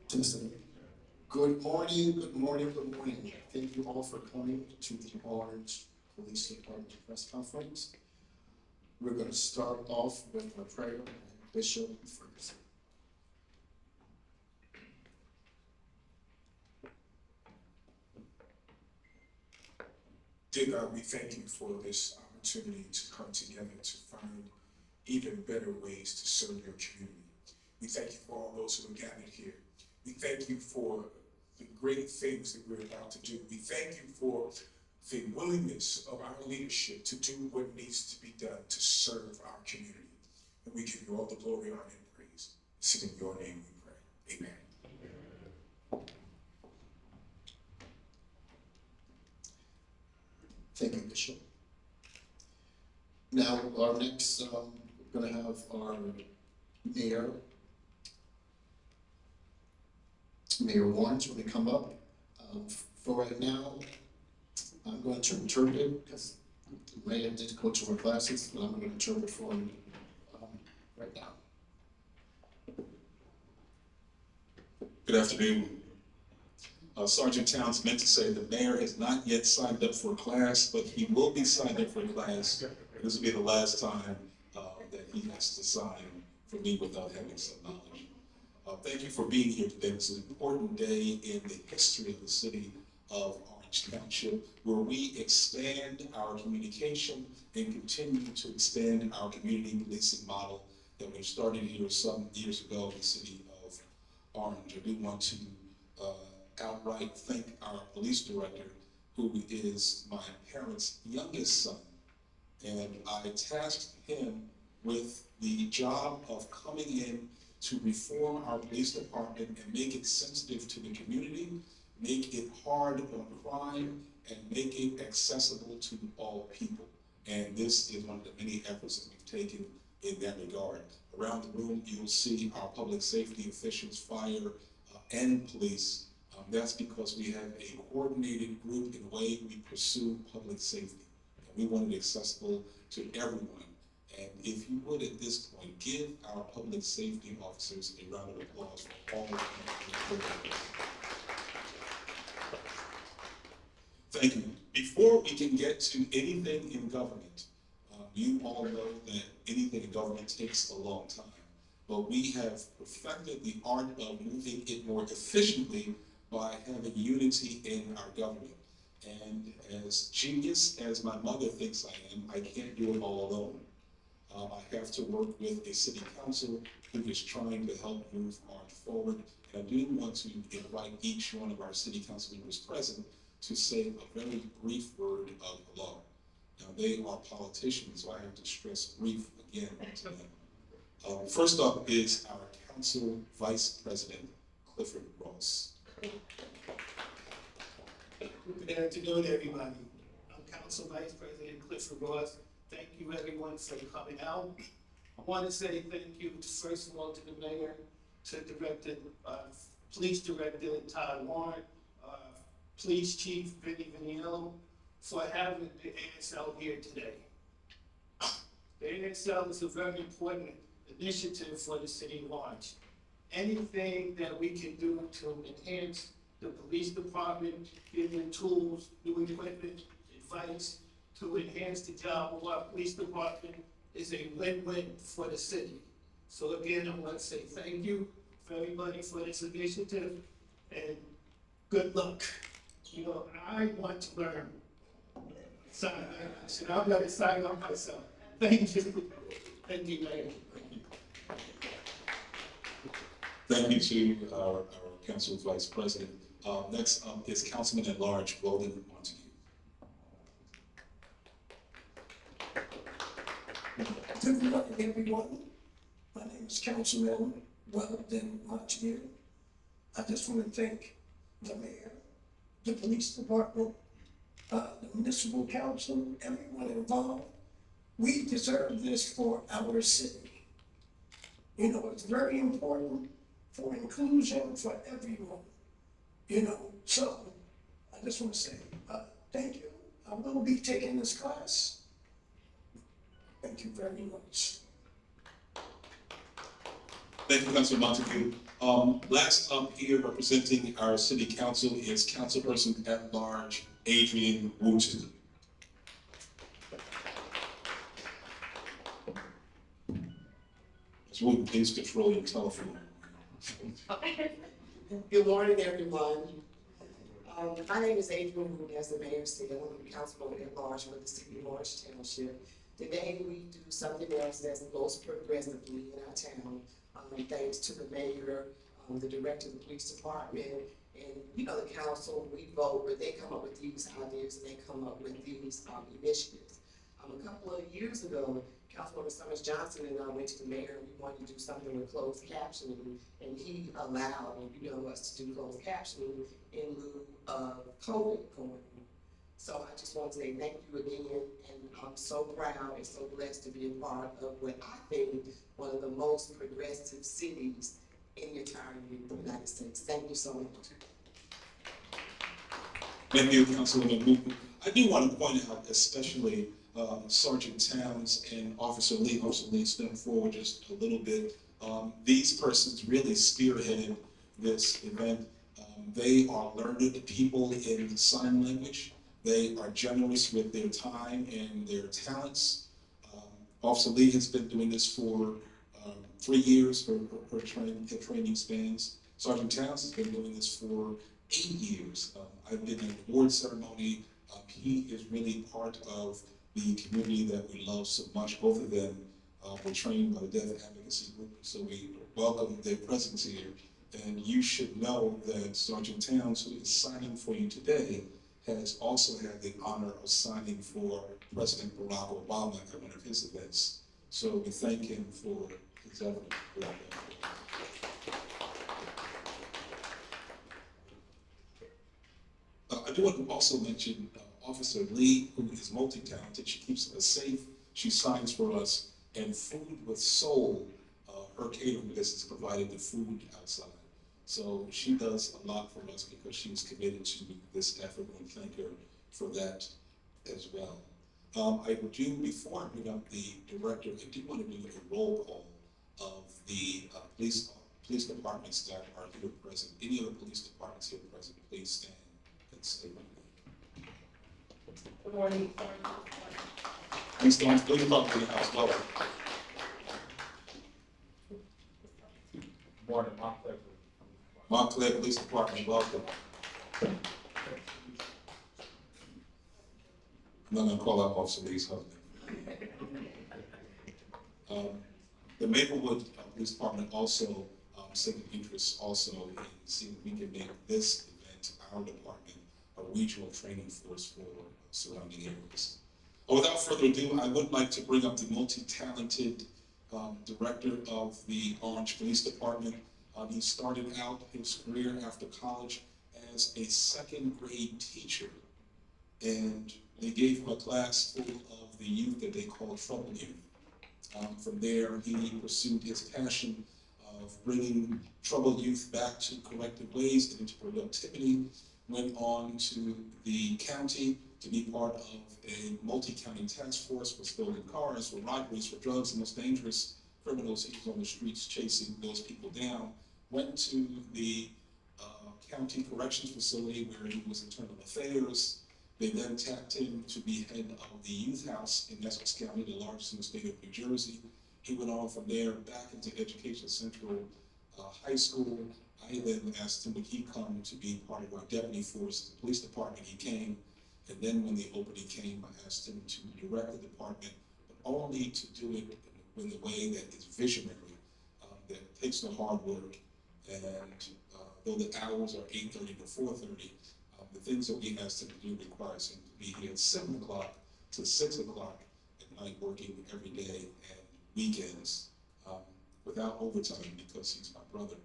Just good morning, good morning, good morning. Thank you all for coming to the Orange Police Department press conference. We're going to start off with a prayer and Bishop first. Dear God, we thank you for this opportunity to come together to find even better ways to serve your community. We thank you for all those who are gathered here. We thank you for the great things that we're about to do. We thank you for the willingness of our leadership to do what needs to be done to serve our community. And we give you all the glory, honor, and praise. It's in your name we pray. Amen. Thank you, Bishop. Now, our next, we're going to have our mayor, Mayor Warren, when they come up. For right now, I'm going to interpret because Maya did go to her classes, but I'm going to interpret for him right now. Good afternoon. Sergeant Towns meant to say the mayor has not yet signed up for a class, but he will be signed up for a class. This will be the last time that he has to sign for me without having some knowledge. Thank you for being here today. This is an important day in the history of the city of Orange Township, where we expand our communication and continue to expand our community policing model that we started here some years ago in the city of Orange. I do want to outright thank our police director, who is my parents' youngest son. And I tasked him with the job of coming in to reform our police department and make it sensitive to the community, make it hard on crime, and make it accessible to all people. And this is one of the many efforts that we've taken in that regard. Around the room, you'll see our public safety officials, fire, and police. That's because we have a coordinated group in the way we pursue public safety. And we want it accessible to everyone. And if you would, at this point, give our public safety officers a round of applause for all of them. Thank you. Before we can get to anything in government, you all know that anything in government takes a long time. But we have perfected the art of moving it more efficiently by having unity in our government. And as genius as my mother thinks I am, I can't do it all alone. I have to work with a city council who is trying to help move Orange forward. And I do want to invite each one of our city council members present to say a very brief word of hello. Now, they are politicians, so I have to stress brief again to them. First up is our council vice president, Clifford Ross. Good afternoon, everybody. I'm Council Vice President Clifford Ross. Thank you, everyone, for coming out. I want to say thank you, first of all, to the mayor, to Police Director Todd Warren, Police Chief Vinny Vaniello, for having the ASL here today. The ASL is a very important initiative for the city of Orange. Anything that we can do to enhance the police department, give them tools, new equipment, advice to enhance the job of our police department is a win-win for the city. So again, I want to say thank you for everybody for this initiative and good luck. You know, I want to learn sign language, and I'm going to sign up myself. Thank you. Thank you, Mayor. Thank you to our council vice president. Next up is Councilman at Large, Weldon Montague. Good morning, everyone. My name is Councilman Weldon Montague. I just want to thank the mayor, the police department, the municipal council, everyone involved. We deserve this for our city. You know, it's very important for inclusion for everyone. You know, so I just want to say thank you. I will be taking this class. Thank you very much. Thank you, Councilor Montague. Last up here representing our city council is Councilperson at Large Adrian Wooten. Ms. Wooten, please control your telephone. Good morning, everyone. My name is Adrian Wood, as the mayor said, I'm the councilman at large for the city of Orange Township. Today, we do something else that's most progressively in our town, thanks to the mayor, the director of the police department, and, you know, the council, we vote, but they come up with these ideas and they come up with these, initiatives. A couple of years ago, Councilwoman Summers Johnson and I went to the mayor, and we wanted to do something with closed captioning, and he allowed, you know, us to do closed captioning in lieu of COVID going on. So I just want to say thank you again, and I'm so proud and so blessed to be a part of what I think one of the most progressive cities in the entire United States. Thank you so much. Thank you, Councilwoman Wooten. I do want to point out, especially Sergeant Towns and Officer Lee. Officer Lee, step forward just a little bit. These persons really spearheaded this event. They are learned people in sign language. They are generous with their time and their talents. Officer Lee has been doing this for 3 years. Her training spans. Sergeant Towns has been doing this for 8 years. I've been in the award ceremony. He is really part of the community that we love so much. Both of them were trained by the Deaf Advocacy Group, so we welcome their presence here. And you should know that Sergeant Towns, who is signing for you today, has also had the honor of signing for President Barack Obama at one of his events. So we thank him for his effort. I do want to also mention Officer Lee, who is multi-talented. She keeps us safe, she signs for us, and Food with Soul, her catering business provided the food outside. So she does a lot for us because she's committed to this effort, and thank her for that as well. I would do, before I bring up the director, I do want to do a roll call of the police departments that are here present. Any of the police departments here present, please stand and say my name. Good morning. Please don't, please talk to the house, welcome. Morning, Montclair. Montclair Police Department, welcome. I'm not gonna call out Officer Lee's husband. The Maplewood Police Department also taking interest also in seeing if we can make this event, our department, a regional training force for surrounding areas. Without further ado, I would like to bring up the multi-talented director of the Orange Police Department. He started out his career after college as a second grade teacher, and they gave him a class full of the youth that they call trouble youth. From there, he pursued his passion of bringing troubled youth back to corrective ways and into productivity, went on to the county to be part of a multi-county task force for stolen cars, for robberies, for drugs, the most dangerous criminals. He was on the streets chasing those people down. Went to the county corrections facility where he was internal affairs. They then tapped him to be head of the youth house in Essex County, the largest in the state of New Jersey. He went on from there back into Education Central High School. I then asked him would he come to be part of our deputy force, the police department. He came, and then when the opening came, I asked him to direct the department, but only to do it in a way that is visionary, that takes the hard work. And though the hours are 8:30 to 4:30, the things that we asked him to do requires him to be here at 7 o'clock to 6 o'clock at night, working every day and weekends without overtime because he's my brother.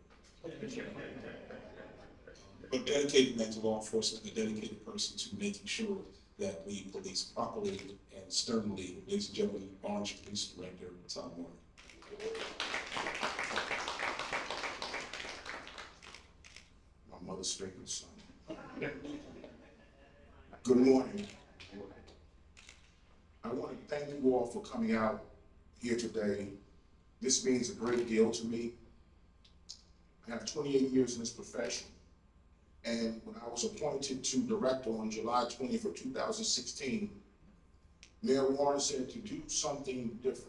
But dedicated man to law enforcement, a dedicated person to making sure that we police properly and sternly. Ladies and gentlemen, Orange Police Director Tom Moore. My mother's favorite son. Good morning. I want to thank you all for coming out here today. This means a great deal to me. I have 28 years in this profession. And when I was appointed to director on July 20th of 2016, Mayor Warren said to do something different.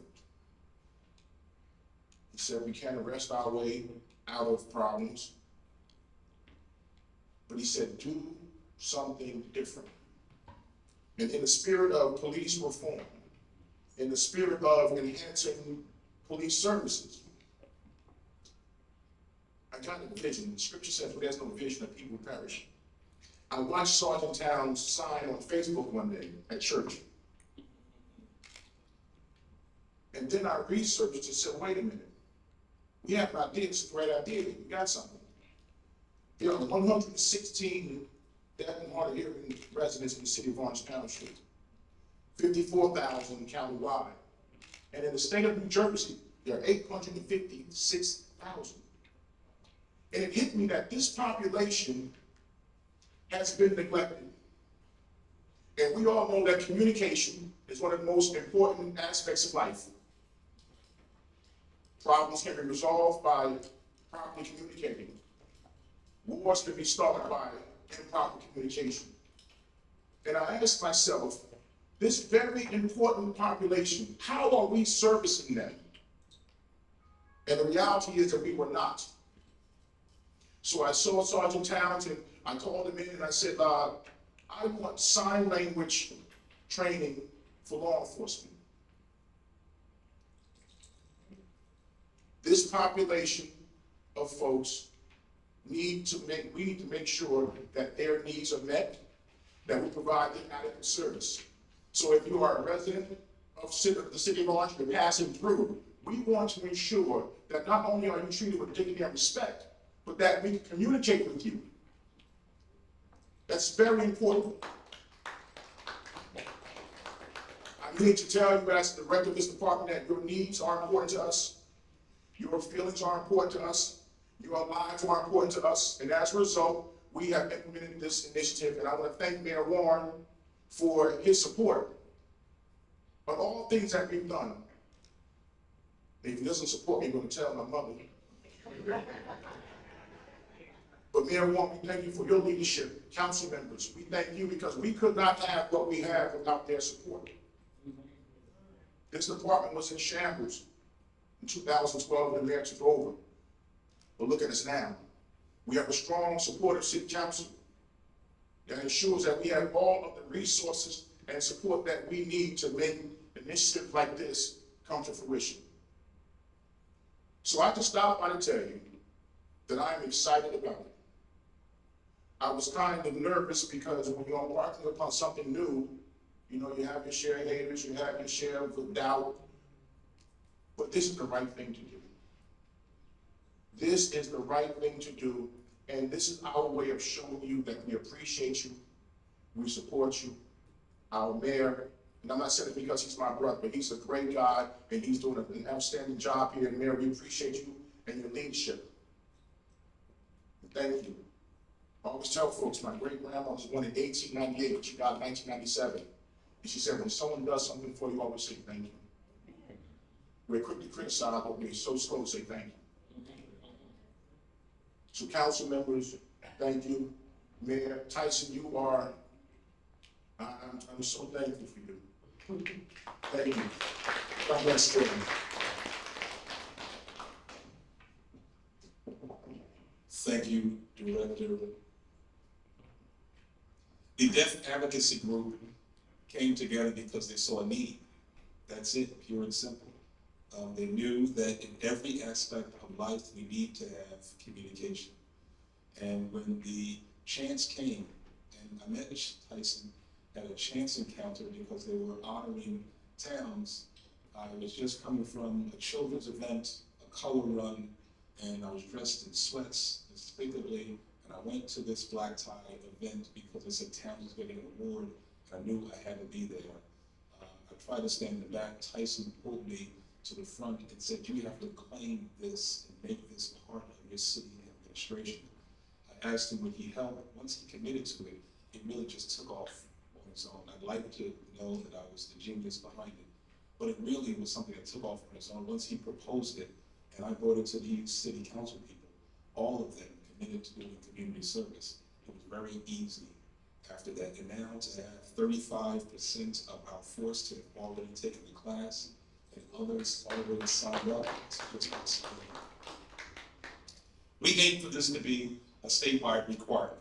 He said we can't arrest our way out of problems, but he said do something different. And in the spirit of police reform, in the spirit of enhancing police services, I got a vision. The scripture says, where there's no vision, the people perish. I watched Sergeant Towns' sign on Facebook one day at church. And then I researched and said, wait a minute. We have an idea, it's a great idea, we got something. There are 116 deaf and hard of hearing residents in the city of Orange Township, 54,000 countywide. And in the state of New Jersey, there are 856,000. And it hit me that this population has been neglected. And we all know that communication is one of the most important aspects of life. Problems can be resolved by properly communicating. Wars can be started by improper communication. And I asked myself, this very important population, how are we servicing them? And the reality is that we were not. So I saw Sergeant Towns and I called him in and I said, I want sign language training for law enforcement. This population of folks we need to make sure that their needs are met, that we provide them adequate service. So if you are a resident of the city of Orange, you're passing through, we want to ensure that not only are you treated with dignity and respect, but that we can communicate with you. That's very important. I need to tell you as the director of this department that your needs are important to us. Your feelings are important to us. Your lives are important to us. And as a result, we have implemented this initiative. And I want to thank Mayor Warren for his support on all things that we've done. If he doesn't support me, I'm going to tell my mother. But Mayor Warren, we thank you for your leadership. Council members, we thank you because we could not have what we have without their support. This department was in shambles in 2012 when the mayor took over. But look at us now. We have a strong, supportive city council that ensures that we have all of the resources and support that we need to make initiatives like this come to fruition. So I just stopped by to tell you that I am excited about it. I was kind of nervous because when you're embarking upon something new, you know, you have your share of haters, you have your share of doubt, but this is the right thing to do. This is the right thing to do, and this is our way of showing you that we appreciate you, we support you. Our mayor, and I'm not saying it because he's my brother, but he's a great guy, and he's doing an outstanding job here, and Mayor, we appreciate you and your leadership. Thank you. I always tell folks, my great-grandma was born in 1898, she died in 1997. And she said, when someone does something for you, always say thank you. We're quick to criticize, but we're so slow to say thank you. So council members, thank you. Mayor Tyson, you are, I'm so thankful for you. Thank you. God bless you. Thank you, Director. The Deaf Advocacy Group came together because they saw a need. That's it, pure and simple. They knew that in every aspect of life, we need to have communication. And when the chance came, and I met Tyson at a chance encounter because they were honoring towns. I was just coming from a children's event, a color run, and I was dressed in sweats, despicably, and I went to this black tie event because it said Towns was getting an award, and I knew I had to be there. I tried to stand in the back. Tyson pulled me to the front and said, you have to claim this and make this part of your city administration. I asked him would he help. Once he committed to it, it really just took off on its own. I'd like to know that I was the genius behind it, but it really was something that took off on its own. Once he proposed it, and I brought it to the city council people, all of them committed to doing community service. It was very easy after that. And now to have 35% of our force to have already taken the class and others already signed up, it's awesome. We aim for this to be a statewide requirement.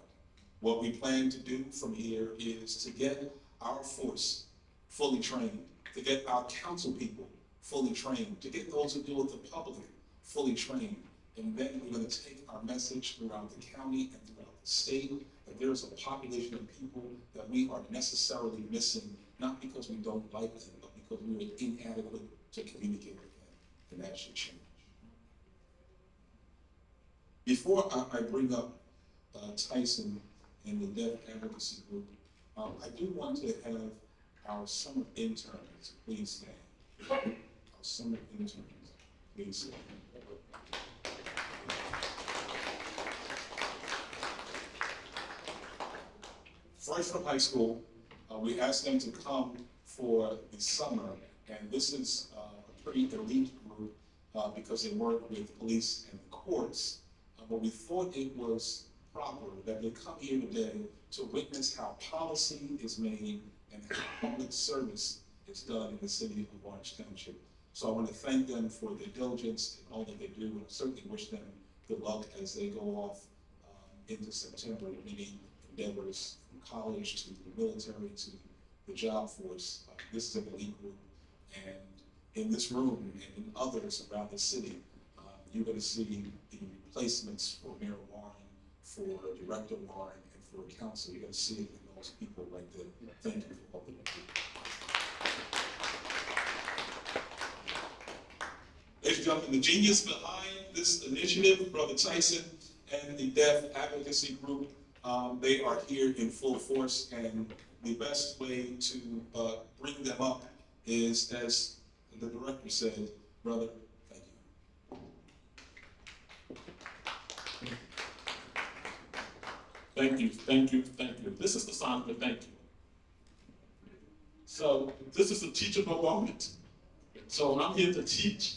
What we plan to do from here is to get our force fully trained, to get our council people fully trained, to get those who deal with the public fully trained. And then we're going to take our message throughout the county and throughout the state that there's a population of people that we are necessarily missing, not because we don't like them, but because we are inadequate to communicate with them. And that should change. Before I bring up Tyson and the Deaf Advocacy Group, I do want to have our summer interns please stand. Our summer interns, please stand. Fresh from high school, we asked them to come for the summer, and this is a pretty elite group because they work with police and the courts. But we thought it was proper that they come here today to witness how policy is made and how public service is done in the city of Orange Township. So I want to thank them for their diligence and all that they do, and I certainly wish them good luck as they go off into September with many endeavors from college to the military to the job force. This is an elite group, and in this room and in others around the city, you're going to see the replacements for Mayor Warren, for Director Warren, and for Council. You're going to see it in those people right there. Thank you for all that you do. Ladies and gentlemen, the genius behind this initiative, Brother Tyson and the Deaf Advocacy Group, they are here in full force, and the best way to bring them up is, as the director said, brother, thank you. Thank you, thank you, thank you. This is the sign of a thank you. So this is a teachable moment. So I'm here to teach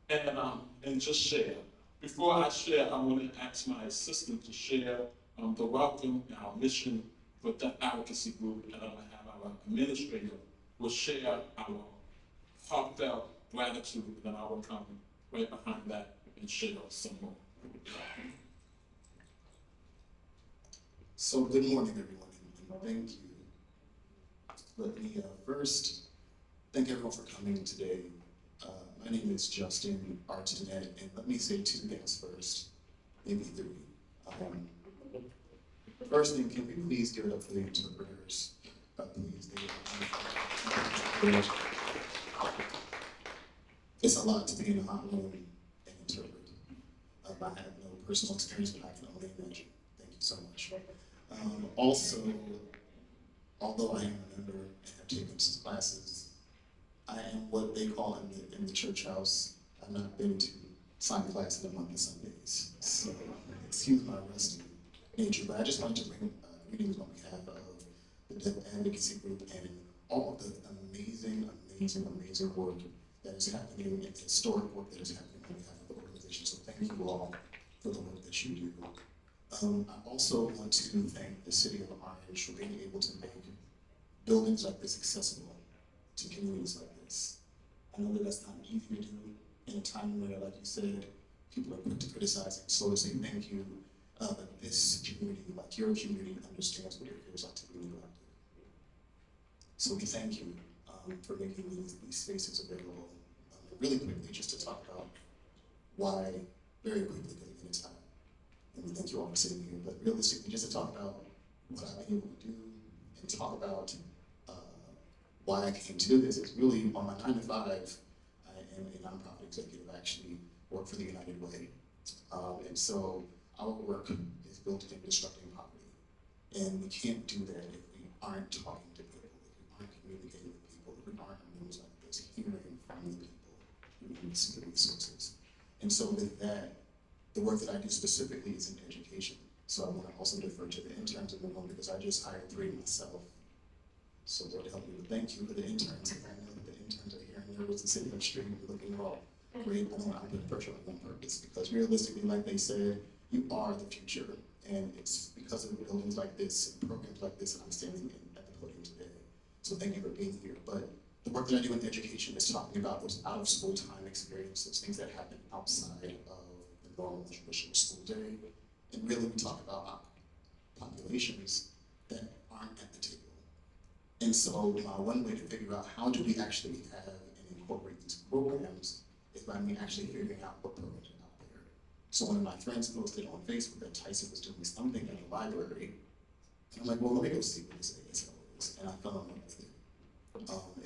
and just share. Before I share, I want to ask my assistant to share the welcome and our mission for Deaf Advocacy Group, and I'm going to have our administrator will share our heartfelt gratitude, and I will come right behind that and share some more. So good morning, everyone, and thank you. Let me first thank everyone for coming today. My name is Justin Artinet, and let me say two things first, maybe three. First thing, can we please give it up for the interpreters? Please, it's a lot to be in a hot room and interpret. I have no personal experience, but I can only imagine. Thank you so much. Also, although I am a member and have taken some classes, I am what they call in the church house. I've not been to Sunday class in a month of Sundays, so excuse my rusty nature. But I just wanted to bring greetings on behalf of the Deaf Advocacy Group and all of the amazing work that is happening, and the historic work that is happening on behalf of the organization. So thank you all for the work that you do. I also want to thank the City of Orange for being able to make buildings like this accessible to communities like this. I know that that's not easy to do in a time where, like you said, people are quick to criticize and slow to say thank you, but this community, like your community, understands what it feels like to be neglected. So we thank you for making these spaces available. Really quickly, just to talk about why, very quickly, because again, it's time. And we thank you all for sitting here, but realistically, just to talk about what I've been able to do and talk about why I came to this is really on my 9 to 5, I am a nonprofit executive. I actually work for the United Way. And so our work is built in disrupting poverty. And we can't do that if we aren't talking to people, if we aren't communicating with people, if we aren't in rooms like this, hearing from the people who need the resources. And so with that, the work that I do specifically is in education. So I want to also defer to the interns in the room because I just hired 3 myself. So Lord help me, but thank you for the interns. I know that the interns are here and nervous and sitting up straight and looking all great. I don't want to put pressure on them on purpose because realistically, like they said, you are the future, and it's because of buildings like this and programs like this that I'm standing at the podium today. So thank you for being here. But the work that I do in education is talking about those out of school time experiences, things that happen outside of the normal traditional school day. And really we talk about populations that aren't at the table. And so one way to figure out how do we actually have and incorporate these programs is by me actually figuring out what programs are out there. So one of my friends posted on Facebook that Tyson was doing something in the library. And I'm like, well, let me go see what this ASL is. And I fell in love with it.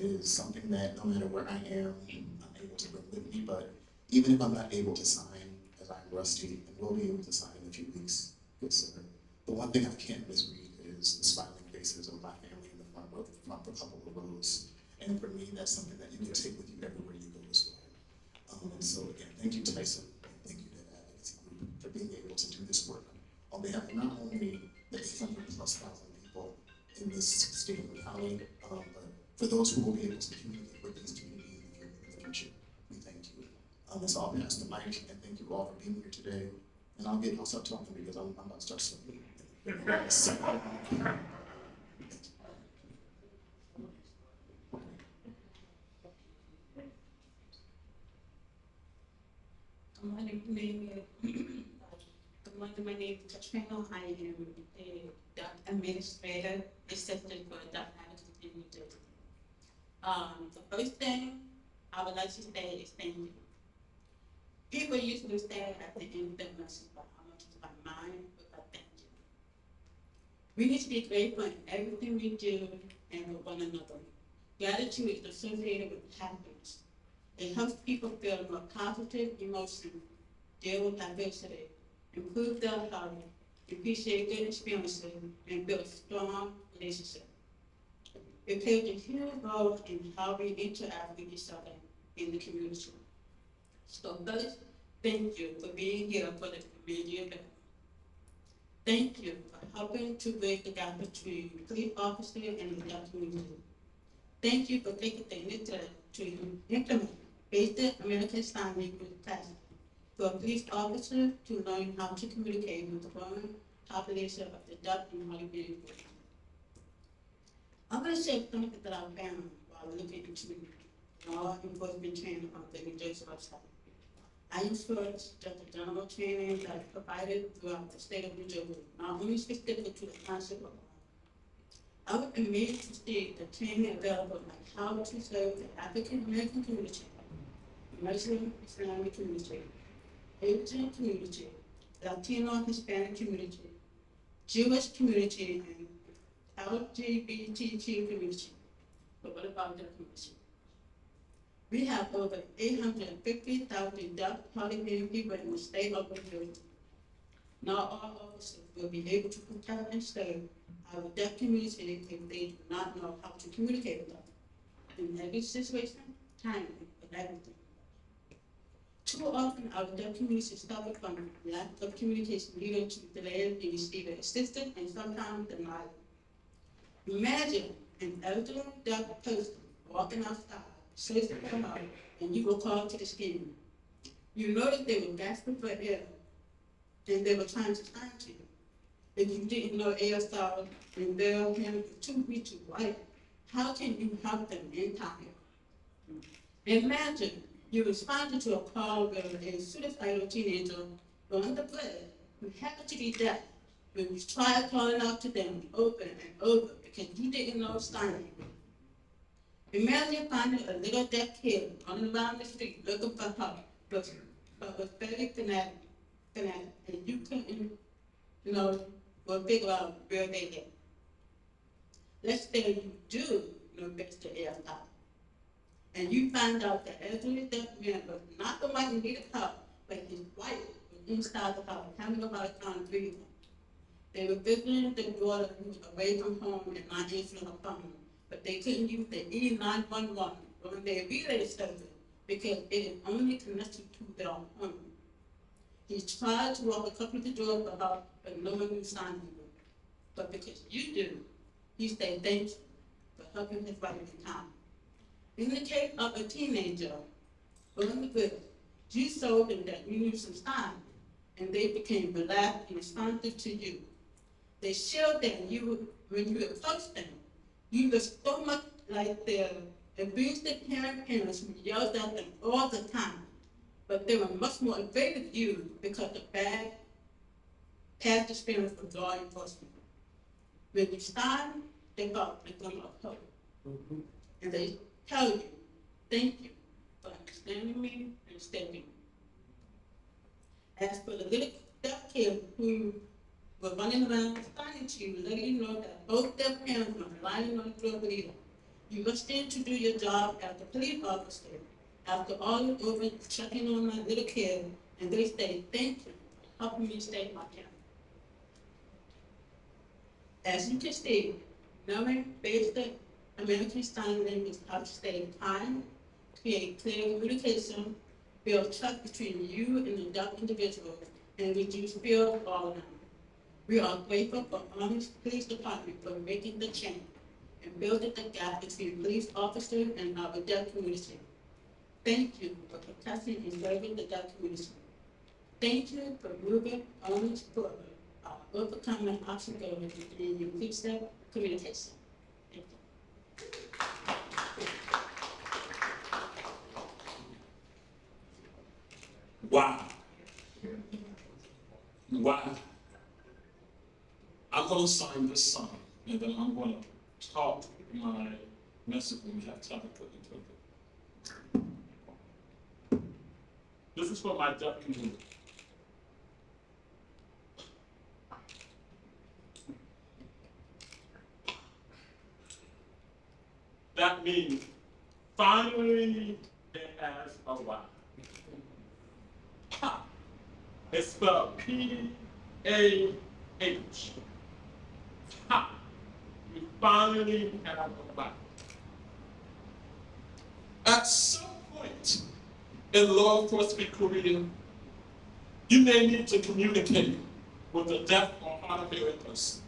It is something that no matter where I am, I'm able to bring with me. But even if I'm not able to sign, as I'm rusty and will be able to sign in a few weeks, good sir, the one thing I can't misread is the smiling faces of my family in the front row, front a couple of rows. And for me, that's something that you can take with you everywhere you go as well. And so again, thank you, Tyson, and thank you to the advocacy group for being able to do this work on behalf of not only the 800+ thousand people in this state and county, but for those who will be able to communicate with these communities in the future. We thank you. So I'll pass the mic, and thank you all for being here today. And I'll stop talking because I'm about to start sweating. Good morning, my name is Katrina. I am a duck administrator, assistant for duck management in New Jersey. The first thing I would like to say is thank you. People usually say at the end of the message about how much is my mind, but thank you. We need to be grateful in everything we do and with one another. Gratitude is associated with happiness. It helps people feel more positive emotions, deal with diversity, improve their health, appreciate good experiences, and build strong relationships. It plays a huge role in how we interact with each other in the community. So first, thank you for being here for the community event. Thank you for helping to bridge the gap between police officers and the black community. Thank you for taking the initiative to implement basic American Sign Language classes for police officers to learn how to communicate with the growing population of the deaf and hard-of-hearing people. I'm going to share something that I found while looking into law enforcement training on the New Jersey website. I ensured that the general training that is provided throughout the state of New Jersey, not only specific to the Township of I was amazed to see the training available like how to serve the African American community, Muslim Islamic community, Asian community, Latino Hispanic community, Jewish community, and LGBTQ community. But what about their community? We have over 850,000 deaf, hard-of-hearing people in the state of New Jersey. Not all officers will be able to protect and serve our deaf community if they do not know how to communicate with us. In every situation, timing is everything. Too often, our deaf community suffer from lack of communication leading to delays in receiving assistance and sometimes denial. Imagine an elderly deaf person walking outside, searching for help, and you were called to the scene. You noticed they were gasping for air, and they were trying to find you. If you didn't know ASL and their hand was too weak to write, how can you help them in time? Imagine you responded to a call where a suicidal teenager on the bed who happened to be deaf, when you tried calling out to them over and over because you didn't know sign language. Imagine finding a little deaf kid running around the street looking for help, but was very fanatic, and you couldn't, or figure out where they live. Let's say you do know best to ASL, and you find out that elderly deaf man was not the one who needed help, but his wife was inside the house, having a hard time breathing. They were visiting their daughter who was away from home and not answering her phone, but they couldn't use the E911 on their relay service because it is only connected to their home. He tried to walk a couple of the doors for help, but no one knew sign language. But because you do, he said thank you for helping his wife in time. In the case of a teenager on the bridge, you showed them that you knew some sign, and they became relaxed and responsive to you. They showed that when you approached them, you were so much like their abusive parents who yelled at them all the time, but they were much more afraid of you because of bad past experience with law enforcement. When you stand, they felt like them of hope. And they tell you, thank you for understanding me and stepping me. As for the little deaf kids who were running around responding to you, letting you know that both their parents were relying on your leader, you must stand to do your job as a police officer. After all is over, checking on my little kid, and they say, thank you for helping me save my child. As you can see, knowing basic American Sign Language helps save time, create clear communication, build trust between you and the deaf individual, and reduce fear of falling out. We are grateful for Honest Police Department for making the change and building the gap between police officers and our deaf community. Thank you for protecting and serving the deaf community. Thank you for moving Honest forward, overcoming obstacles in inclusive communication. Thank you. Wow. Wow. I'm going to sign this song, and then I'm going to talk my message when we have time to put into it. This is for my deaf community. That means finally it has arrived. Ha! It's spelled P-A-H. Ha! We finally have arrived. At some point in law enforcement career, you may need to communicate with a deaf or hard of hearing person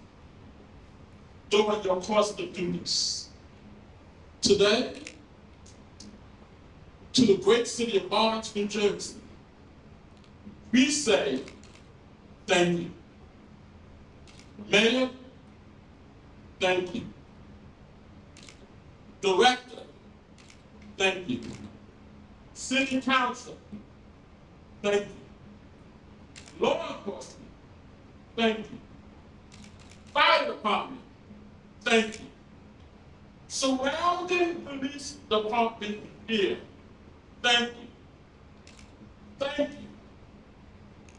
during your course of duties. Today, to the great city of Orange, New Jersey, we say thank you. Mayor, thank you. Director, thank you. City council, thank you. Law enforcement, thank you. Fire department, thank you. Surrounding police department here, thank you. Thank you.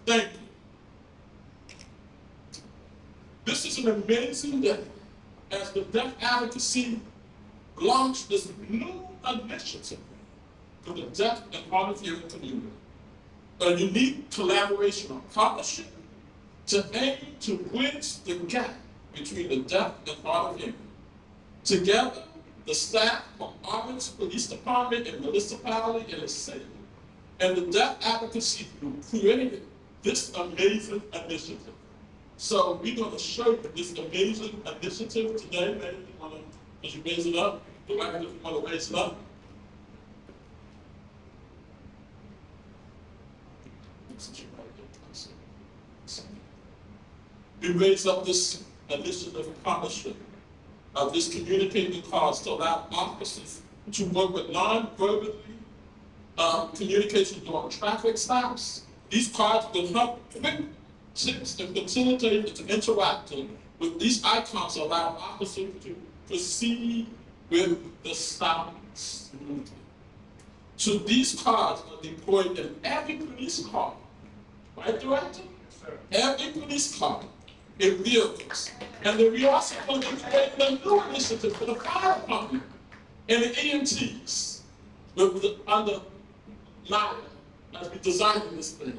Thank you. This is an amazing day as the Deaf Advocacy launched this new initiative for the deaf and hard of hearing community. A unique collaboration or partnership to aim to bridge the gap between the deaf and hard of hearing. Together, the staff from Orange Police Department and municipality and the city and the Deaf Advocacy Group created this amazing initiative. So we're going to show you this amazing initiative today. Maybe you want to, as you raise it up, the right, if you want to raise it up. We raise up this initiative and partnership of this communicating cards to allow officers to work with non-verbally communication during traffic stops. These cards will help quick tips and facilitate the interacting with these icons to allow officers to proceed with the stop smoothly. So these cards are deployed in every police car, right, Director? Every police car in vehicles. And then we also going to be creating a new initiative for the fire department and the EMTs under NIDA as we designing this thing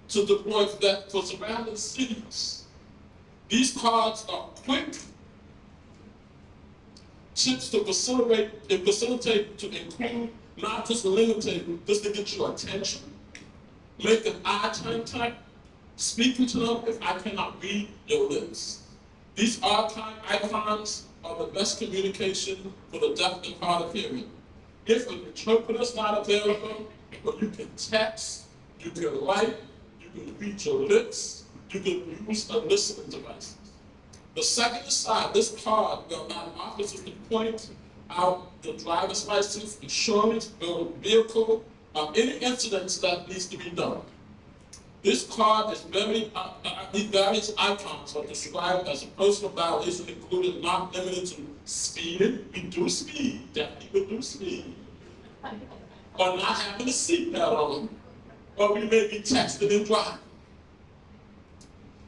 to deploy that for surrounding cities. These cards are quick tips to facilitate to include, not just limited, just to get your attention, make an eye contact, speaking to them if I cannot read your lips. These icons are the best communication for the deaf and hard of hearing. If an interpreter is not available, or you can text, you can write, you you can read your lips, you can use a listening device. The second side, this card will allow officers to point out the driver's license, insurance, bill of vehicle, any incidents that needs to be done. This card is these various icons are described as a personal violation, including not limited to speeding. We do speed, definitely we do speed. Or not having a seatbelt on, or we may be texting and driving.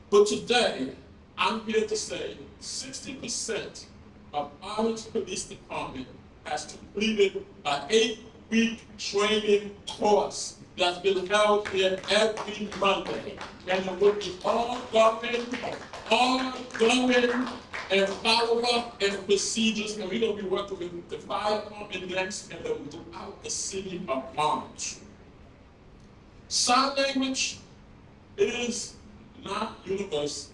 But today, I'm here to say 60% of Orange Police Department has completed an 8-week training course that's been held here every Monday. And it will be ongoing, and follow-up and procedures, and we're gonna be working with the fire department next and then throughout the city of Orange. Sign language is not universal,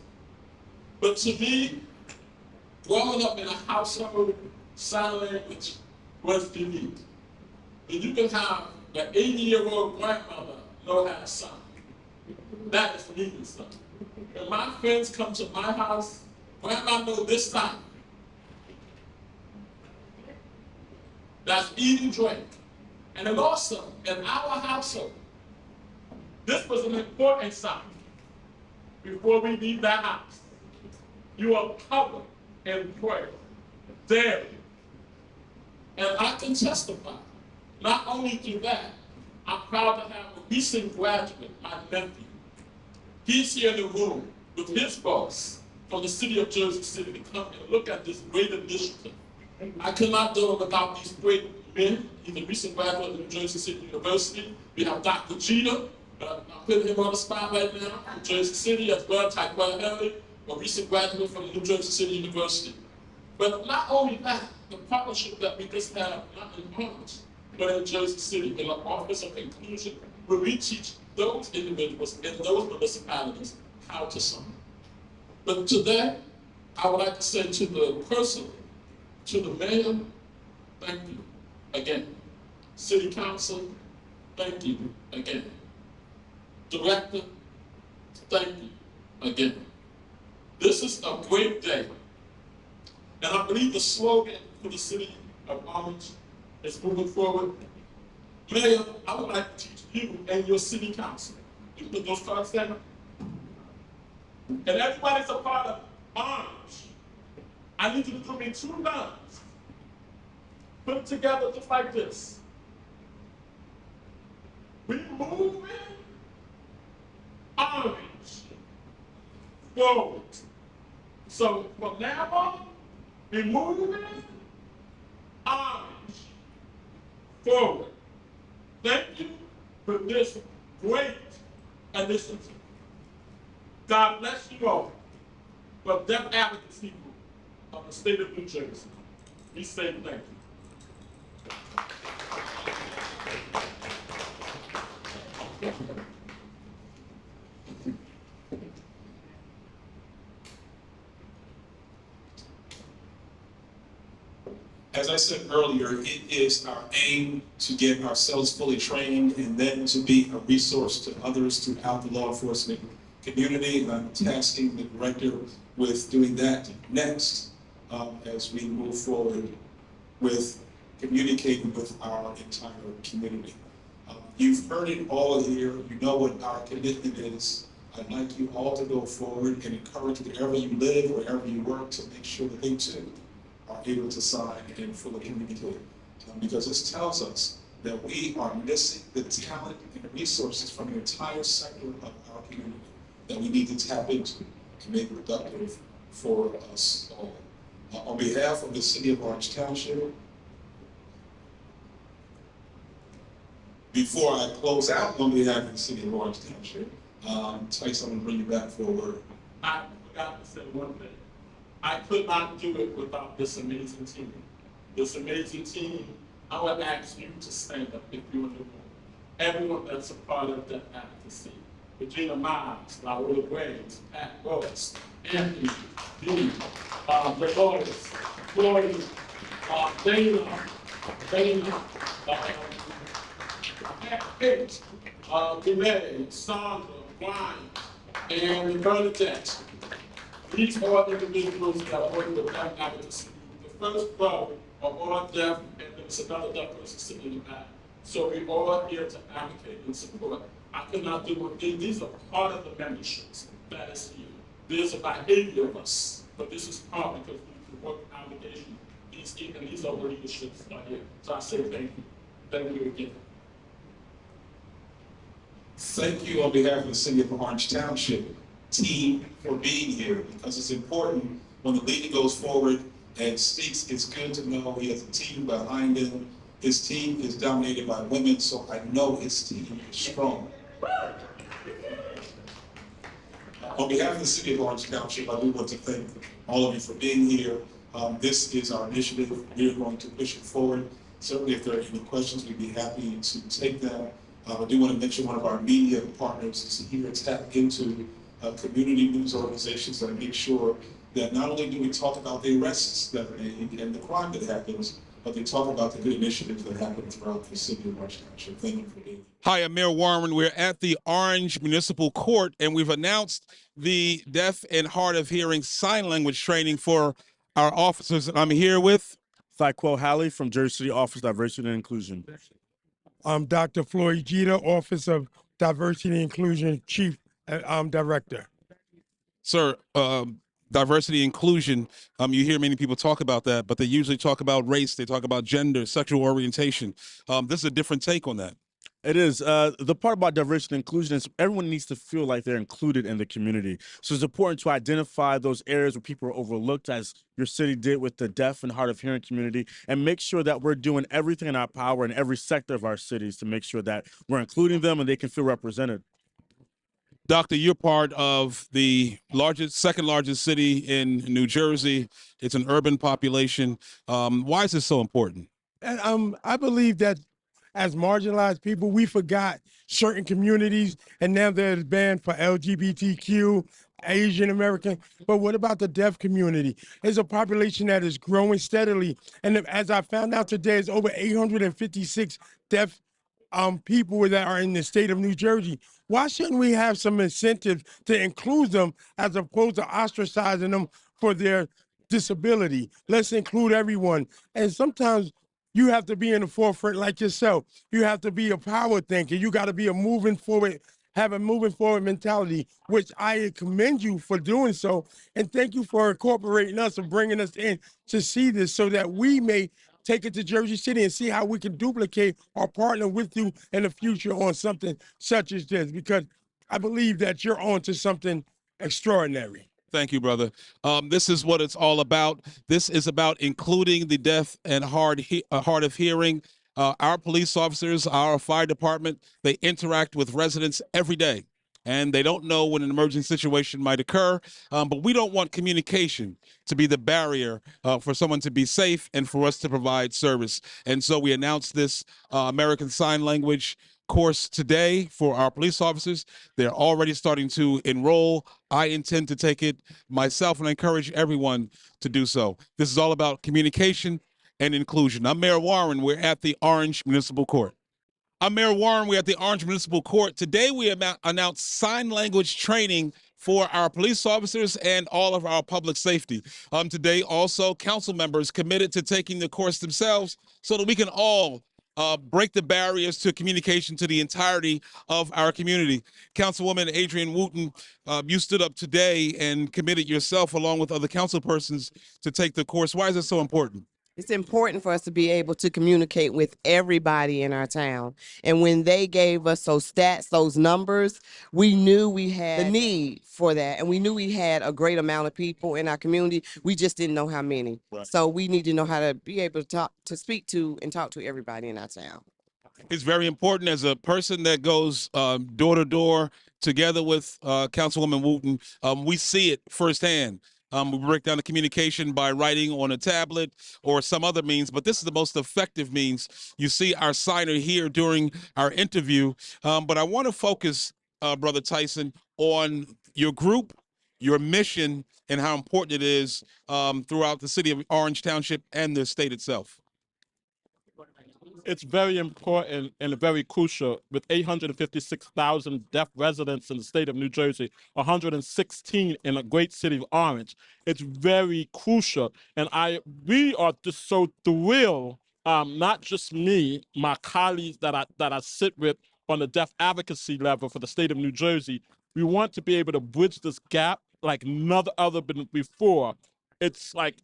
but to me, growing up in a household, sign language was unique. And you can have an 80-year-old grandmother know how to sign. That is legal stuff. When my friends come to my house, grandma knows this time. That's eat and drink. And then also, in our household, this was an important sign. Before we leave that house, you are covered in prayer daily. And I can testify, not only to that, I'm proud to have a recent graduate, my nephew. He's here in the room with his boss from the city of Jersey City to come and look at this great initiative. I cannot do it without these great men. He's a recent graduate of New Jersey City University. We have Dr. Jeter. I'm putting him on the spot right now from Jersey City, as well as Taekwondo Henry, a recent graduate from New Jersey City University. But not only that, the partnership that we just have, not in Orange, but in Jersey City, in the Office of Inclusion, where we teach those individuals in those municipalities how to sign. But today, I would like to say to the person, to the mayor, thank you again. City council, thank you again. Director, thank you again. This is a great day. And I believe the slogan for the city of Orange is moving forward. Mayor, I would like to teach you and your city council. You put those cards down. And everybody's a part of Orange. I need you to do me 2 lines. Put it together just like this. We moving Orange forward. So from now on, we moving Orange forward. Thank you for this great initiative. God bless you all. For deaf advocacy of the state of New Jersey. We say thank you. As I said earlier, it is our aim to get ourselves fully trained and then to be a resource to others throughout the law enforcement community. I'm tasking the director with doing that next as we move forward with communicating with our entire community. You've heard it all here. You know what our commitment is. I'd like you all to go forward and encourage wherever you live, wherever you work, to make sure that they too are able to sign and fully communicate. Because this tells us that we are missing the talent and the resources from the entire sector of our community that we need to tap into to make it productive for us all. On behalf of the City of Orange Township, before I close out on behalf of the City of Orange Township, Tyson, I'm going to bring you back for a word. I forgot to say one thing. I could not do it without this amazing team. This amazing team, I would ask you to stand up if you're in the room. Everyone that's a part of that advocacy. Regina Miles, Laura Graves, Pat Rose, Anthony, Dean, Dolores, Floyd, Dana, Pat Pitts, Renee, Sandra, Wine, and Bernadette. These are individuals that are working with deaf advocacy. The first row are all deaf, and there's another deaf person sitting in the back. So we're all here to advocate and support. I could not do one thing. These are part of the memberships that is here. There's about 80 of us, but this is part because we work obligation. These are the leaderships are here. So I say thank you. Thank you again. Thank you on behalf of the City of Orange Township team for being here, because it's important when the leader goes forward and speaks, it's good to know he has a team behind him. His team is dominated by women, so I know his team is strong. On behalf of the City of Orange Township, I do want to thank all of you for being here. This is our initiative. We are going to push it forward. Certainly, if there are any questions, we'd be happy to take them. I do want to mention one of our media partners is here to tap into community news organizations that make sure that not only do we talk about the arrests that are made and the crime that happens, but they talk about the good initiatives that happen throughout the City of Orange Township. Thank you for being here. Hi, I'm Mayor Warren. We're at the Orange Municipal Court, and we've announced the deaf and hard of hearing sign language training for our officers. I'm here with Thyquel Halley from Jersey City Office of Diversity and Inclusion. I'm Dr. Floyd Jeter, Office of Diversity and Inclusion Chief Director. Sir. Diversity inclusion. You hear many people talk about that, but they usually talk about race. They talk about gender, sexual orientation. This is a different take on that. It is. The part about diversity and inclusion is everyone needs to feel like they're included in the community. So it's important to identify those areas where people are overlooked, as your city did with the deaf and hard of hearing community, and make sure that we're doing everything in our power in every sector of our cities to make sure that we're including them and they can feel represented. Doctor, you're part of the second largest city in New Jersey. It's an urban population. Why is this so important? And I believe that as marginalized people, we forgot certain communities, and now there's ban for LGBTQ, Asian American. But what about the deaf community? It's a population that is growing steadily. And as I found out today, it's over 856 deaf people that are in the state of New Jersey. Why shouldn't we have some incentives to include them as opposed to ostracizing them for their disability? Let's include everyone. And sometimes you have to be in the forefront like yourself. You have to be a power thinker. You got to be have a moving forward mentality, which I commend you for doing so. And thank you for incorporating us and bringing us in to see this so that we may take it to Jersey City and see how we can duplicate or partner with you in the future on something such as this, because I believe that you're on to something extraordinary. Thank you, brother. This is what it's all about. This is about including the deaf and hard of hearing. Our police officers, our fire department, they interact with residents every day, and they don't know when an emergency situation might occur. But we don't want communication to be the barrier for someone to be safe and for us to provide service. And so we announced this American Sign Language course today for our police officers. They're already starting to enroll. I intend to take it myself, and I encourage everyone to do so. This is all about communication and inclusion. I'm Mayor Warren. We're at the Orange Municipal Court. I'm Mayor Warren. We're at the Orange Municipal Court. Today we announced sign language training for our police officers and all of our public safety. Today also, council members committed to taking the course themselves so that we can all break the barriers to communication to the entirety of our community. Councilwoman Adrienne Wooten, you stood up today and committed yourself along with other council persons to take the course. Why is it so important? It's important for us to be able to communicate with everybody in our town. And when they gave us those stats, those numbers, we knew we had the need for that. And we knew we had a great amount of people in our community. We just didn't know how many. Right. So we need to know how to be able to speak to and talk to everybody in our town. It's very important. As a person that goes door to door together with Councilwoman Wooten, we see it firsthand. We break down the communication by writing on a tablet or some other means, but this is the most effective means. You see our signer here during our interview, but I want to focus, Brother Tyson, on your group, your mission, and how important it is throughout the city of Orange Township and the state itself. it's very important and very crucial with 856,000 deaf residents in the state of New Jersey, 116 in the great city of Orange. It's very crucial, and we are just so thrilled. Not just me, my colleagues that I sit with on the deaf advocacy level for the state of New Jersey. We want to be able to bridge this gap like none other been before. It's like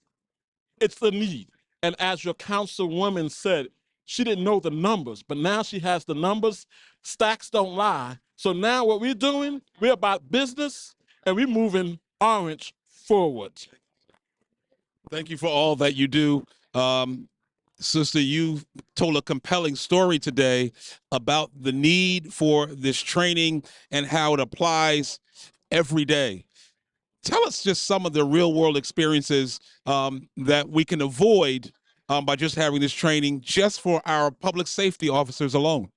it's the need. And as your councilwoman said, she didn't know the numbers, but now she has the numbers. Stacks don't lie. So now what we're doing, we're about business and we're moving Orange forward. Thank you for all that you do. Sister, you told a compelling story today about the need for this training and how it applies every day. Tell us just some of the real world experiences that we can avoid by just having this training just for our public safety officers alone.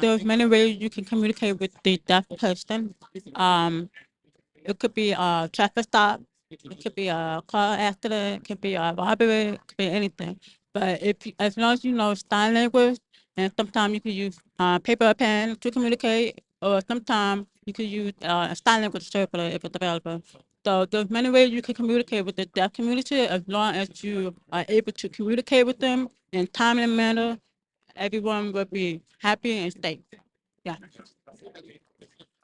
There's many ways you can communicate with the deaf person. It could be a traffic stop, it could be a car accident, it could be a robbery, it could be anything. But as long as you know sign language, and sometimes you can use paper or pen to communicate, or sometimes you can use a sign language interpreter if it's available. So there's many ways you can communicate with the deaf community as long as you are able to communicate with them in a timely manner. Everyone will be happy and safe. Yeah.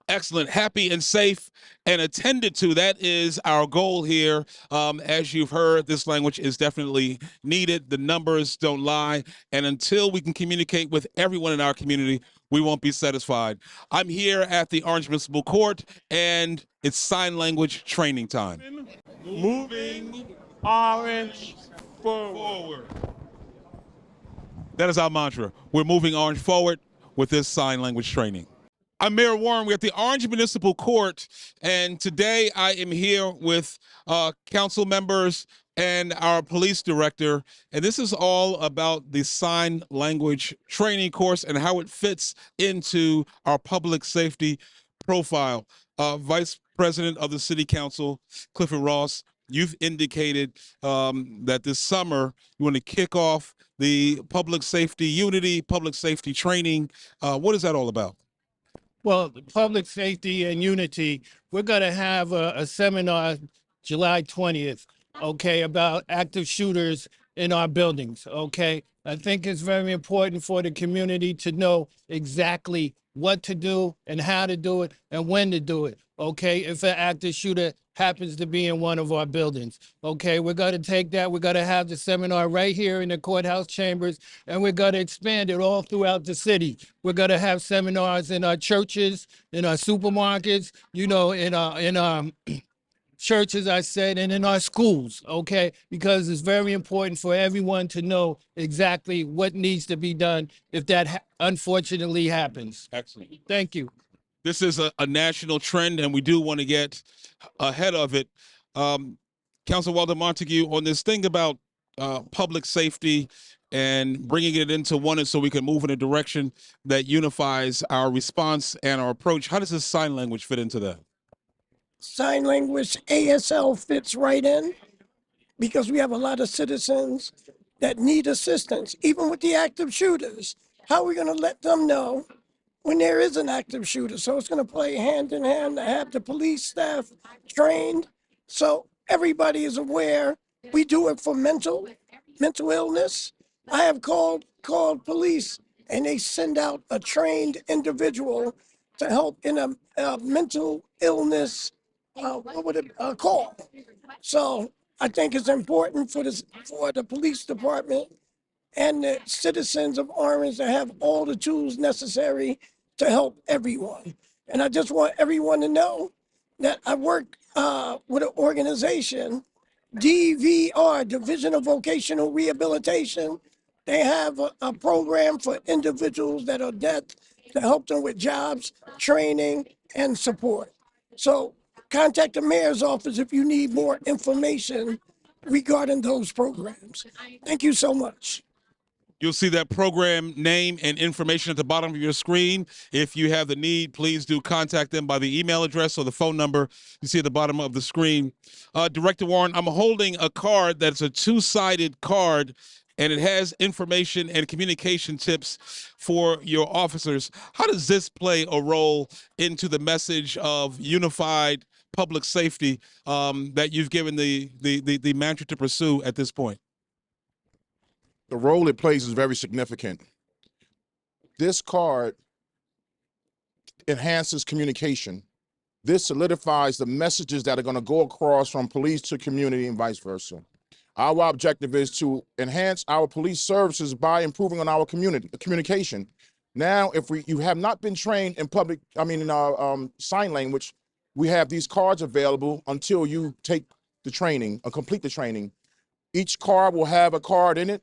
Excellent, happy and safe and attended to. That is our goal here. As you've heard, this language is definitely needed. The numbers don't lie. And until we can communicate with everyone in our community, we won't be satisfied. I'm here at the Orange Municipal Court, and it's sign language training time. Moving Orange forward. That is our mantra. We're moving Orange forward with this sign language training. I'm Mayor Warren. We're at the Orange Municipal Court, and today I am here with council members and our police director, and this is all about the sign language training course and how it fits into our public safety profile. Vice President of the City Council, Clifford Ross, you've indicated that this summer you want to kick off the public safety unity, public safety training. What is that all about? Well, public safety and unity, we're going to have a seminar July 20th, okay, about active shooters in our buildings, okay? I think it's very important for the community to know exactly what to do and how to do it and when to do it, okay? If an active shooter happens to be in one of our buildings, okay? We're going to take that, we're going to have the seminar right here in the courthouse chambers, and we're going to expand it all throughout the city. We're going to have seminars in our churches, in our supermarkets, you know, in our churches, I said, and in our schools, okay? Because it's very important for everyone to know exactly what needs to be done if that unfortunately happens. Excellent. Thank you. This is a national trend, and we do want to get ahead of it. Council Walden Montague, on this thing about public safety and bringing it into one so we can move in a direction that unifies our response and our approach, how does this sign language fit into that? Sign language ASL fits right in because we have a lot of citizens that need assistance, even with the active shooters. How are we going to let them know when there is an active shooter? So it's going to play hand in hand to have the police staff trained so everybody is aware. We do it for mental illness. I have called police, and they send out a trained individual to help in a mental illness call. So I think it's important for the police department and the citizens of Orange to have all the tools necessary to help everyone. And I just want everyone to know that I work with an organization, DVR, Division of Vocational Rehabilitation. They have a program for individuals that are deaf to help them with jobs, training, and support. So contact the mayor's office if you need more information regarding those programs. Thank you so much. You'll see that program name and information at the bottom of your screen. If you have the need, please do contact them by the email address or the phone number you see at the bottom of the screen. Director Warren, I'm holding a card that's a two-sided card, and it has information and communication tips for your officers. How does this play a role into the message of unified public safety that you've given the mantra to pursue at this point? The role it plays is very significant. This card enhances communication. This solidifies the messages that are going to go across from police to community and vice versa. Our objective is to enhance our police services by improving on our communication. Now, if you have not been trained in sign language, we have these cards available until you take the training or complete the training. Each card will have a card in it.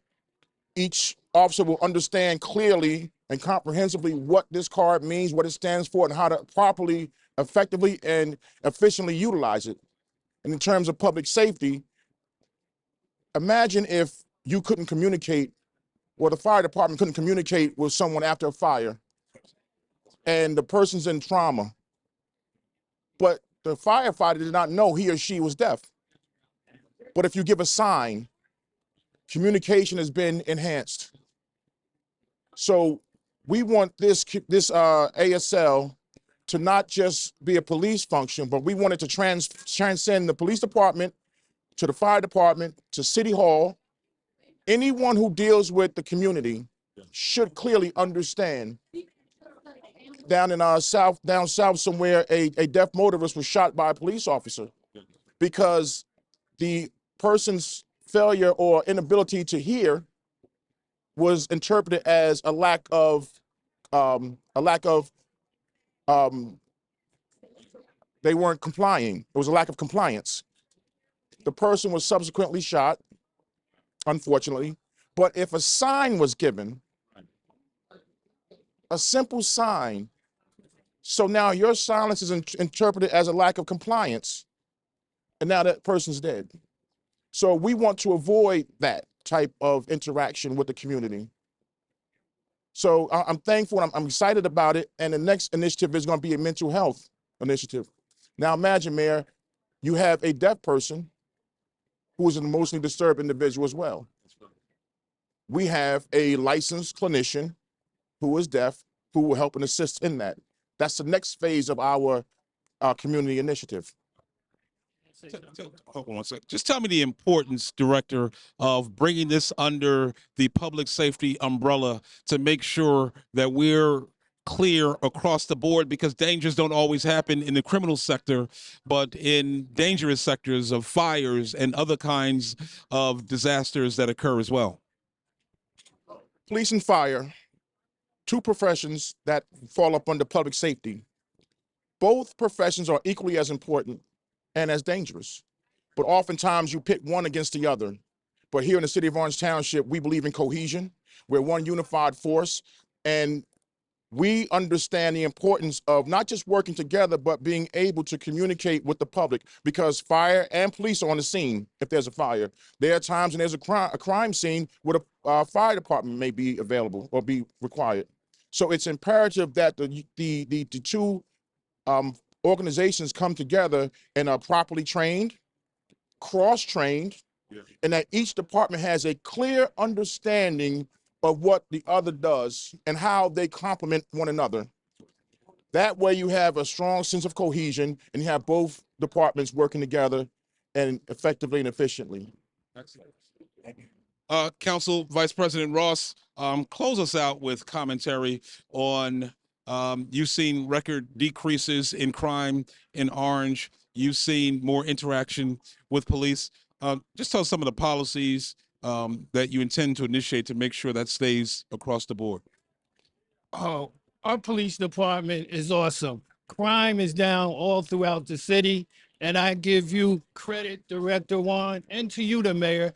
Each officer will understand clearly and comprehensively what this card means, what it stands for, and how to properly, effectively, and efficiently utilize it. And in terms of public safety, imagine if you couldn't communicate, or the fire department couldn't communicate with someone after a fire, and the person's in trauma, but the firefighter did not know he or she was deaf. But if you give a sign, communication has been enhanced. So we want this ASL to not just be a police function, but we want it to transcend the police department to the fire department to City Hall. Anyone who deals with the community should clearly understand. Down south somewhere, a deaf motorist was shot by a police officer because the person's failure or inability to hear was interpreted as a lack of they weren't complying. It was a lack of compliance. The person was subsequently shot, unfortunately. But if a sign was given, a simple sign, so now your silence is interpreted as a lack of compliance, and now that person's dead. So we want to avoid that type of interaction with the community. So I'm thankful, I'm excited about it, and the next initiative is going to be a mental health initiative. Now imagine, Mayor, you have a deaf person who is an emotionally disturbed individual as well. We have a licensed clinician who is deaf who will help and assist in that. That's the next phase of our community initiative. Hold on one second. Just tell me the importance, Director, of bringing this under the public safety umbrella to make sure that we're clear across the board, because dangers don't always happen in the criminal sector, but in dangerous sectors of fires and other kinds of disasters that occur as well. Police and fire, two professions that fall up under public safety. Both professions are equally as important and as dangerous, but oftentimes you pit one against the other. But here in the city of Orange Township, we believe in cohesion. We're one unified force, and we understand the importance of not just working together, but being able to communicate with the public, because fire and police are on the scene if there's a fire. There are times when there's a crime scene where the fire department may be available or be required. So it's imperative that the two organizations come together and are properly trained, cross-trained, and that each department has a clear understanding of what the other does and how they complement one another. That way you have a strong sense of cohesion and you have both departments working together and effectively and efficiently. Council Vice President Ross, close us out with commentary on you've seen record decreases in crime in Orange. You've seen more interaction with police. Just tell us some of the policies that you intend to initiate to make sure that stays across the board. Oh, our police department is awesome. Crime is down all throughout the city, and I give you credit, Director Warren, and to you, the mayor,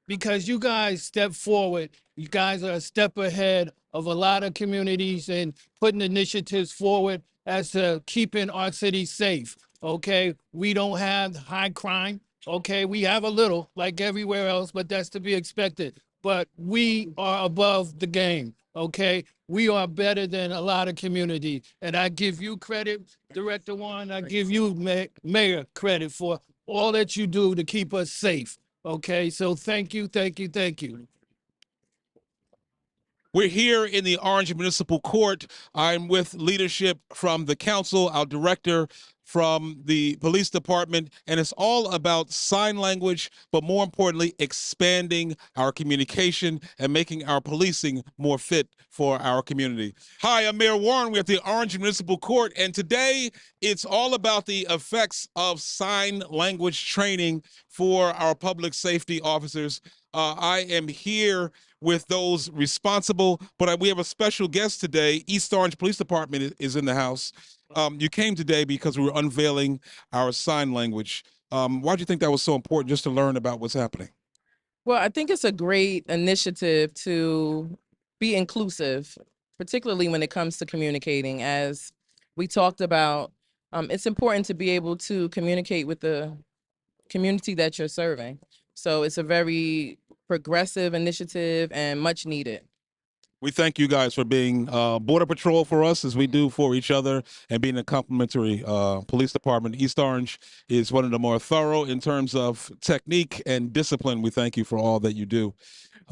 because you guys step forward. You guys are a step ahead of a lot of communities and putting initiatives forward as to keeping our city safe. Okay, we don't have high crime. Okay, we have a little like everywhere else, but that's to be expected. but we are above the game. Okay, we are better than a lot of communities, and I give you credit, Director Warren. I give you, Mayor, credit for all that you do to keep us safe. Okay, so thank you, thank you, thank you. We're here in the Orange Municipal Court. I'm with leadership from the council, our director from the police department, and it's all about sign language, but more importantly, expanding our communication and making our policing more fit for our community. Hi, I'm Mayor Warren. We're at the Orange Municipal Court, and today it's all about the effects of sign language training for our public safety officers. I am here with those responsible, but we have a special guest today. East Orange Police Department is in the house. You came today because we were unveiling our sign language. Why do you think that was so important, just to learn about what's happening? Well, I think it's a great initiative to be inclusive, particularly when it comes to communicating. As we talked about, it's important to be able to communicate with the community that you're serving. So it's a very progressive initiative and much needed. We thank you guys for being Border Patrol for us, as we do for each other, and being a complimentary police department. East Orange is one of the more thorough in terms of technique and discipline. We thank you for all that you do.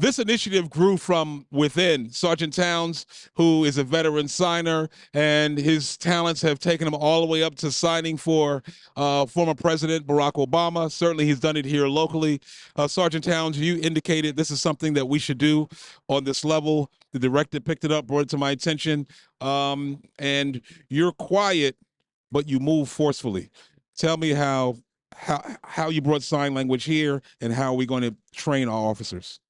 This initiative grew from within. Sergeant Towns, who is a veteran signer, and his talents have taken him all the way up to signing for former President Barack Obama. Certainly, he's done it here locally. Sergeant Towns, you indicated this is something that we should do on this level. The director picked it up, brought it to my attention, and you're quiet, but you move forcefully. Tell me how you brought sign language here, and how are we going to train our officers?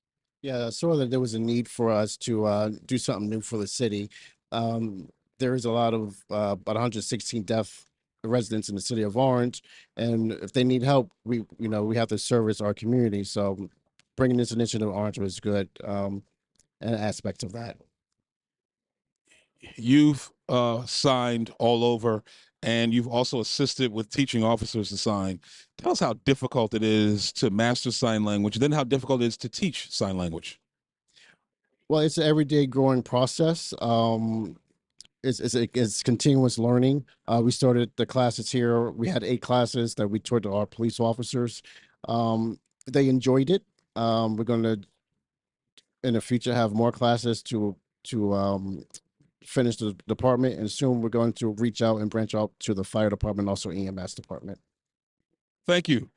Yeah, I saw that there was a need for us to do something new for the city. There is a lot of about 116 deaf residents in the city of Orange, and if they need help, we have to service our community. So bringing this initiative to Orange was good, an aspect of that. You've signed all over, and you've also assisted with teaching officers to sign. Tell us how difficult it is to master sign language, then how difficult it is to teach sign language. Well, it's an everyday growing process. It's continuous learning. We started the classes here. We had 8 classes that we taught to our police officers. They enjoyed it. We're going to, in the future, have more classes to finish the department, and soon we're going to reach out and branch out to the fire department, also EMS department. Thank you.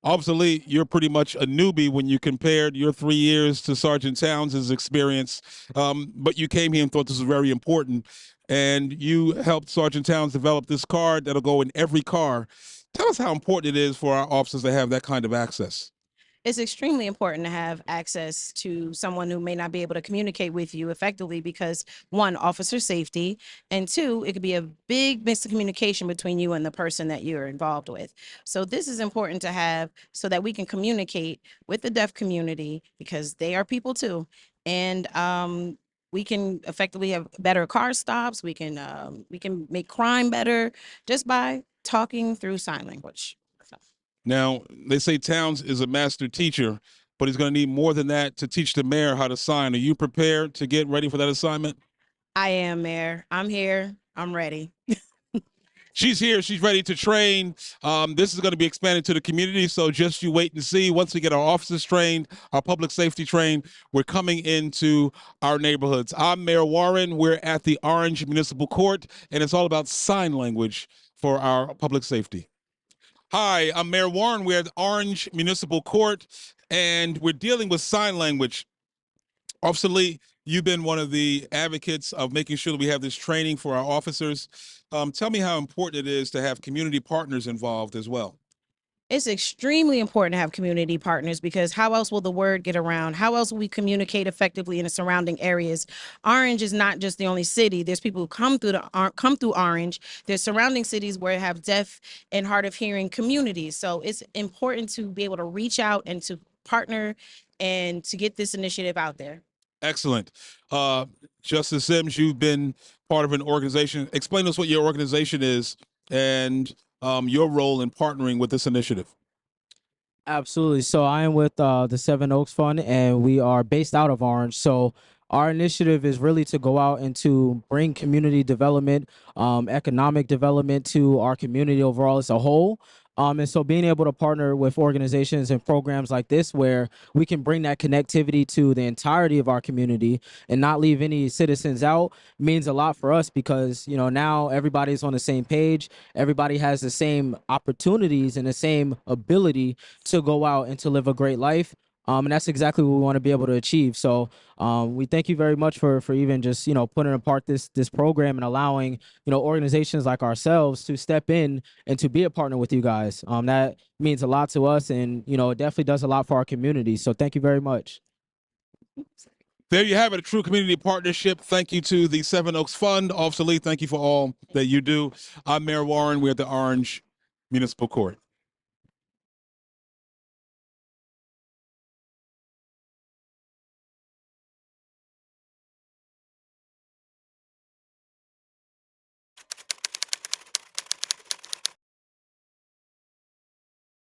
Officer Lee, you're pretty much a newbie when you compared your 3 years to Sergeant Towns' experience, but you came here and thought this was very important, and you helped Sergeant Towns develop this card that'll go in every car. Tell us how important it is for our officers to have that kind of access. It's extremely important to have access to someone who may not be able to communicate with you effectively because, one, officer safety, and two, it could be a big miscommunication between you and the person that you're involved with. So this is important to have so that we can communicate with the deaf community, because they are people too. And we can effectively have better car stops. We can make crime better just by talking through sign language. Now, they say Towns is a master teacher, but he's going to need more than that to teach the mayor how to sign. Are you prepared to get ready for that assignment? I am, Mayor. I'm here. I'm ready. She's here. She's ready to train. This is going to be expanded to the community, so just you wait and see. Once we get our officers trained, our public safety trained, we're coming into our neighborhoods. I'm Mayor Warren. We're at the Orange Municipal Court, and it's all about sign language for our public safety. Hi, I'm Mayor Warren. We're at Orange Municipal Court, and we're dealing with sign language. Officer Lee, you've been one of the advocates of making sure that we have this training for our officers. Tell me how important it is to have community partners involved as well. It's extremely important to have community partners, because how else will the word get around? How else will we communicate effectively in the surrounding areas? Orange is not just the only city. There's people who come through Orange. There's surrounding cities where have deaf and hard of hearing communities. So it's important to be able to reach out and to partner and to get this initiative out there. Excellent. Justice Sims, you've been part of an organization. Explain to us what your organization is and your role in partnering with this initiative. Absolutely. So I am with the Seven Oaks Fund, and we are based out of Orange. So our initiative is really to go out and to bring community development, economic development to our community overall as a whole. And so being able to partner with organizations and programs like this, where we can bring that connectivity to the entirety of our community and not leave any citizens out, means a lot for us because, you know, now everybody's on the same page. Everybody has the same opportunities and the same ability to go out and to live a great life. And that's exactly what we want to be able to achieve. So we thank you very much for even just, you know, putting apart this program and allowing, you know, organizations like ourselves to step in and to be a partner with you guys. That means a lot to us, and you know, it definitely does a lot for our community. So thank you very much. There you have it, a true community partnership. Thank you to the Seven Oaks Fund. Officer Lee, thank you for all that you do. I'm Mayor Warren. We're at the Orange Municipal Court.